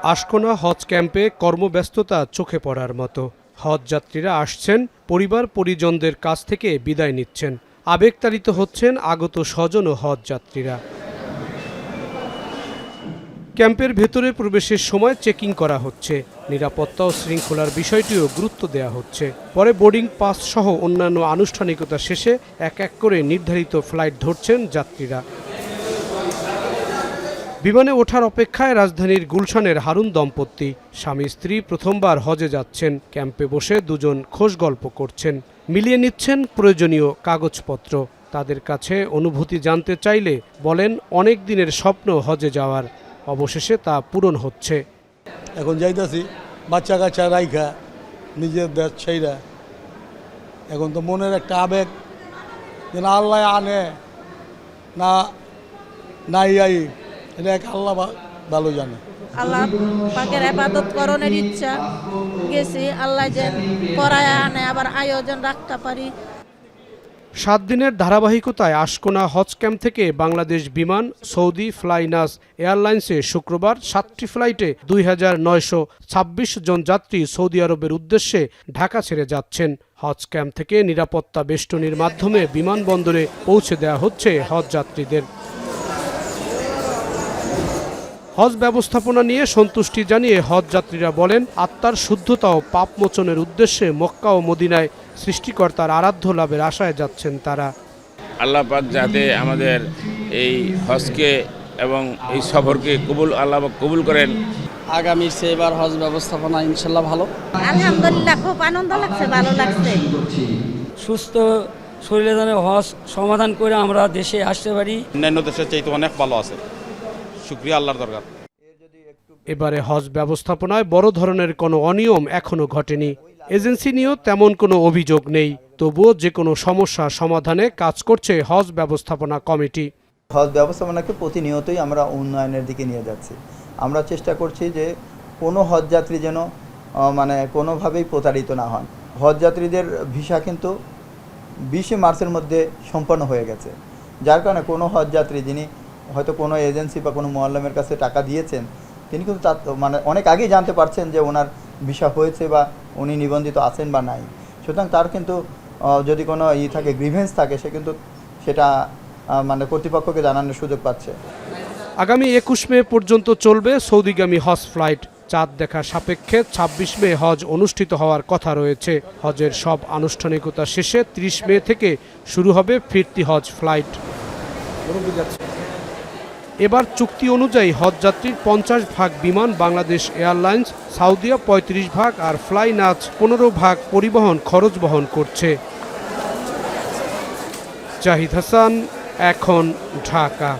আশকোনা হজ ক্যাম্পে কর্মব্যস্ততা চোখে পড়ার মতো। হজ যাত্রীরা আসছেন, পরিবার পরিজনদের কাছ থেকে বিদায় নিচ্ছেন, আবেগতাড়িত হচ্ছেন আগত স্বজন ও হজ যাত্রীরা। ক্যাম্পের ভেতরে প্রবেশের সময় চেকিং করা হচ্ছে, নিরাপত্তা ও শৃঙ্খলার বিষয়টিও গুরুত্ব দেওয়া হচ্ছে। পরে বোর্ডিং পাস সহ অন্যান্য আনুষ্ঠানিকতা শেষে এক এক করে নির্ধারিত ফ্লাইট ধরছেন যাত্রীরা। বিমানে ওঠার অপেক্ষায় রাজধানীর গুলশানের হারুন দম্পতি। স্বামী স্ত্রী প্রথমবার হজে যাচ্ছেন। ক্যাম্পে বসে দুজন খোশ গল্প করছেন, মিলিয়ে নিচ্ছেন প্রয়োজনীয় কাগজপত্র। তাদের কাছে অনুভূতি জানতে চাইলে বলেন, অনেক দিনের স্বপ্ন হজে যাওয়ার, অবশেষে তা পূরণ হচ্ছে। এখন যাইতেছি বাচ্চা কাচ্চা রাইখা, নিজের দেশ সেইরা। এখন তো মনের একটা আবেগ যে না আল্লাহ আনে না নাই আই, এটা এক আল্লাহ ভালো জানে। আল্লাহ পাকের ইবাদত করণের ইচ্ছা গেছি, আল্লাহ যেন করায় আনে, আবার আয়োজন রাখতে পারি। 7 দিনের ধারাবাহিকতায় আশকোনা হজ ক্যাম্প থেকে বাংলাদেশ বিমান, সৌদি ফ্লাইনাস এয়ারলাইন্সে শুক্রবার 7টি ফ্লাইটে 2926 জন যাত্রী সৌদি আরবের উদ্দেশ্যে ঢাকা ছেড়ে যাচ্ছেন। হজ ক্যাম্প থেকে নিরাপত্তা বেষ্টনীর মাধ্যমে বিমানবন্দরে পৌঁছে দেওয়া হচ্ছে হজ যাত্রীদের। হজ ব্যবস্থাপনা নিয়ে সন্তুষ্টি জানিয়ে হজ যাত্রীরা বলেন, আত্মার শুদ্ধতা ও পাপ মোচনের উদ্দেশ্যে মক্কা ও মদিনায় সৃষ্টিকর্তার আরাধ্য লাভের আশায় যাচ্ছেন তারা। আল্লাহ পাক যাতে আমাদের এই হজকে এবং এই সফরকে আল্লাহ কবুল করেন। আগামী এবার হজ ব্যবস্থাপনা ইনশাল্লাহ ভালো। আলহামদুলিল্লাহ, খুব আনন্দ লাগছে, ভালো লাগছে। সুস্থ শরীরে যেন হজ সমাধান করে আমরা দেশে আসতে পারি। অন্যান্য দেশের চাইতে অনেক ভালো আছে, শুকরিয়া আল্লাহর দরকার। এবারে হজ ব্যবস্থাপনায় বড় ধরনের কোনো অনিয়ম এখনো ঘটেনি। এজেন্সি নিয়েও তেমন কোনো অভিযোগ নেই। তবুও যে কোনো সমস্যা সমাধানে কাজ করছে হজ ব্যবস্থাপনা কমিটি। হজ ব্যবস্থাপনাকে প্রতিনিয়তই আমরা উন্নয়নের দিকে নিয়ে যাচ্ছি। আমরা চেষ্টা করছি যে কোনো হজযাত্রী যেন কোনোভাবেই প্রতারিত না হন। হজযাত্রীদের ভিসা কিন্তু 20 মার্চের মধ্যে সম্পন্ন হয়ে গেছে, যার কারণে কোনো হজযাত্রী যিনি হয়তো কোনো এজেন্সি বা কোনো মোয়াল্লামের কাছে টাকা দিয়েছেন, তিনি কিন্তু অনেক আগেই জানতে পারছেন যে ওনার ভিসা হয়েছে বা উনি নিবন্ধিত আছেন বা নাই। সুতরাং তার কিন্তু যদি কোনো থাকে, গ্রিভেন্স থাকে, সে কিন্তু সেটা কর্তৃপক্ষকে জানানোর সুযোগ পাচ্ছে। আগামী 21 মে পর্যন্ত চলবে সৌদিগামী হজ ফ্লাইট। চাঁদ দেখা সাপেক্ষে 26 মে হজ অনুষ্ঠিত হওয়ার কথা রয়েছে। হজের সব আনুষ্ঠানিকতা শেষে 30 মে থেকে শুরু হবে ফিরতি হজ ফ্লাইট। এবার চুক্তি অনুযায়ী হজযাত্রীর 50% বিমান বাংলাদেশ এয়ারলাইন্স, সাউদিয়া 35% আর ফ্লাইনাস 15% পরিবহন খরচ বহন করছে। জাহিদ হাসান, এখন, ঢাকা।